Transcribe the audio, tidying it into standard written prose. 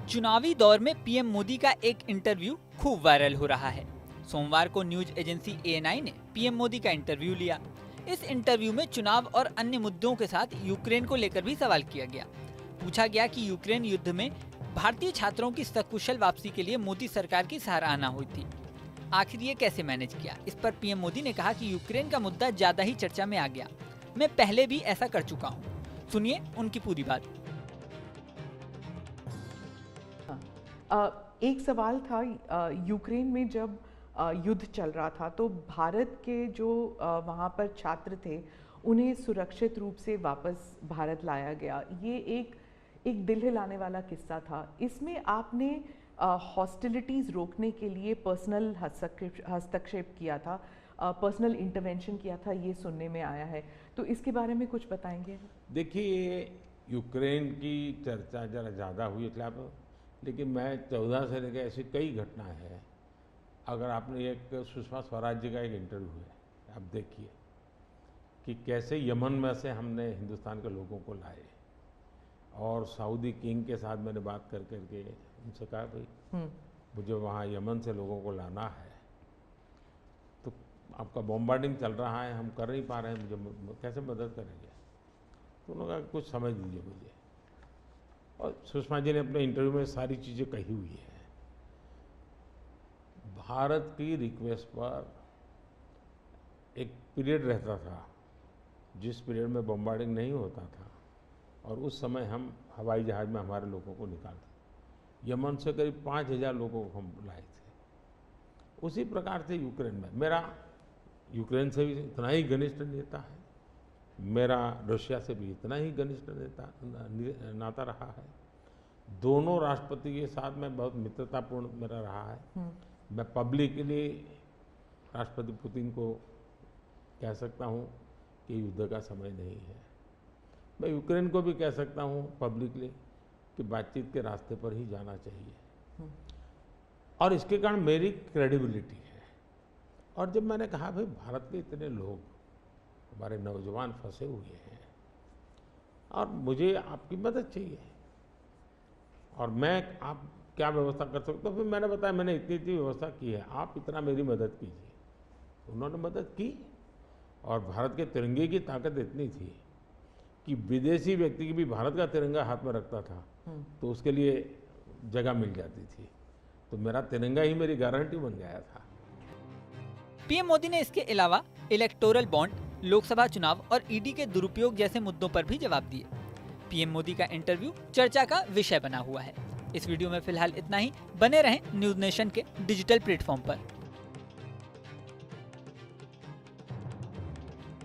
चुनावी दौर में पीएम मोदी का एक इंटरव्यू खूब वायरल हो रहा है। सोमवार को न्यूज एजेंसी ANI ने पीएम मोदी का इंटरव्यू लिया। इस इंटरव्यू में चुनाव और अन्य मुद्दों के साथ यूक्रेन को लेकर भी सवाल किया गया। पूछा गया कि यूक्रेन युद्ध में भारतीय छात्रों की सकुशल वापसी के लिए मोदी सरकार की सराहना हुई थी। आखिर ये कैसे मैनेज किया? इस पर पीएम मोदी ने कहा कि यूक्रेन का मुद्दा ज्यादा ही चर्चा में आ गया। मैं पहले भी ऐसा कर चुका हूँ। सुनिए उनकी पूरी बात। एक सवाल था, यूक्रेन में जब युद्ध चल रहा था तो भारत के जो वहाँ पर छात्र थे उन्हें सुरक्षित रूप से वापस भारत लाया गया। ये एक दिल हिलाने वाला किस्सा था। इसमें आपने हॉस्टिलिटीज़ रोकने के लिए पर्सनल हस्तक्षेप किया था, पर्सनल इंटरवेंशन किया था, ये सुनने में आया है। तो इसके बारे में कुछ बताएंगे? देखिए, यूक्रेन की चर्चा जरा ज़्यादा हुई है खिलाफ, लेकिन मैं 14 से लेकर ऐसी कई घटनाएं हैं। अगर आपने एक सुषमा स्वराज जी का एक इंटरव्यू है, आप देखिए कि कैसे यमन में से हमने हिंदुस्तान के लोगों को लाए और सऊदी किंग के साथ मैंने बात कर करके उनसे कहा भाई मुझे वहाँ यमन से लोगों को लाना है, तो आपका बॉम्बार्डिंग चल रहा है, हम कर नहीं पा रहे हैं, मुझे कैसे मदद करेंगे? तो उन्होंने कहा कुछ समझ लीजिए मुझे। और सुषमा जी ने अपने इंटरव्यू में सारी चीज़ें कही हुई है। भारत की रिक्वेस्ट पर एक पीरियड रहता था जिस पीरियड में बम्बार्डिंग नहीं होता था, और उस समय हम हवाई जहाज़ में हमारे लोगों को निकालते। यमन से करीब 5000 लोगों को हम लाए थे। उसी प्रकार से यूक्रेन में मेरा यूक्रेन से भी इतना ही घनिष्ठ नेता है, मेरा रशिया से भी इतना ही घनिष्ठ नाता रहा है। दोनों राष्ट्रपति के साथ में बहुत मित्रतापूर्ण मेरा रहा है। मैं पब्लिकली राष्ट्रपति पुतिन को कह सकता हूँ कि युद्ध का समय नहीं है। मैं यूक्रेन को भी कह सकता हूँ पब्लिकली कि बातचीत के रास्ते पर ही जाना चाहिए, और इसके कारण मेरी क्रेडिबिलिटी है। और जब मैंने कहा भाई भारत के इतने लोग, हमारे नौजवान फंसे हुए हैं और मुझे आपकी मदद चाहिए, और मैं आप क्या व्यवस्था कर सकते हो? फिर मैंने बताया मैंने इतनी व्यवस्था की है, आप इतना मेरी मदद कीजिए। उन्होंने मदद की, और भारत के तिरंगे की ताकत इतनी थी कि विदेशी व्यक्ति की भी भारत का तिरंगा हाथ में रखता था तो उसके लिए जगह मिल जाती थी। तो मेरा तिरंगा ही मेरी गारंटी बन गया था। पीएम मोदी ने इसके अलावा इलेक्टोरल बॉन्ड, लोकसभा चुनाव और ईडी के दुरुपयोग जैसे मुद्दों पर भी जवाब दिए। पीएम मोदी का इंटरव्यू चर्चा का विषय बना हुआ है। इस वीडियो में फिलहाल इतना ही। बने रहें न्यूज नेशन के डिजिटल प्लेटफॉर्म पर।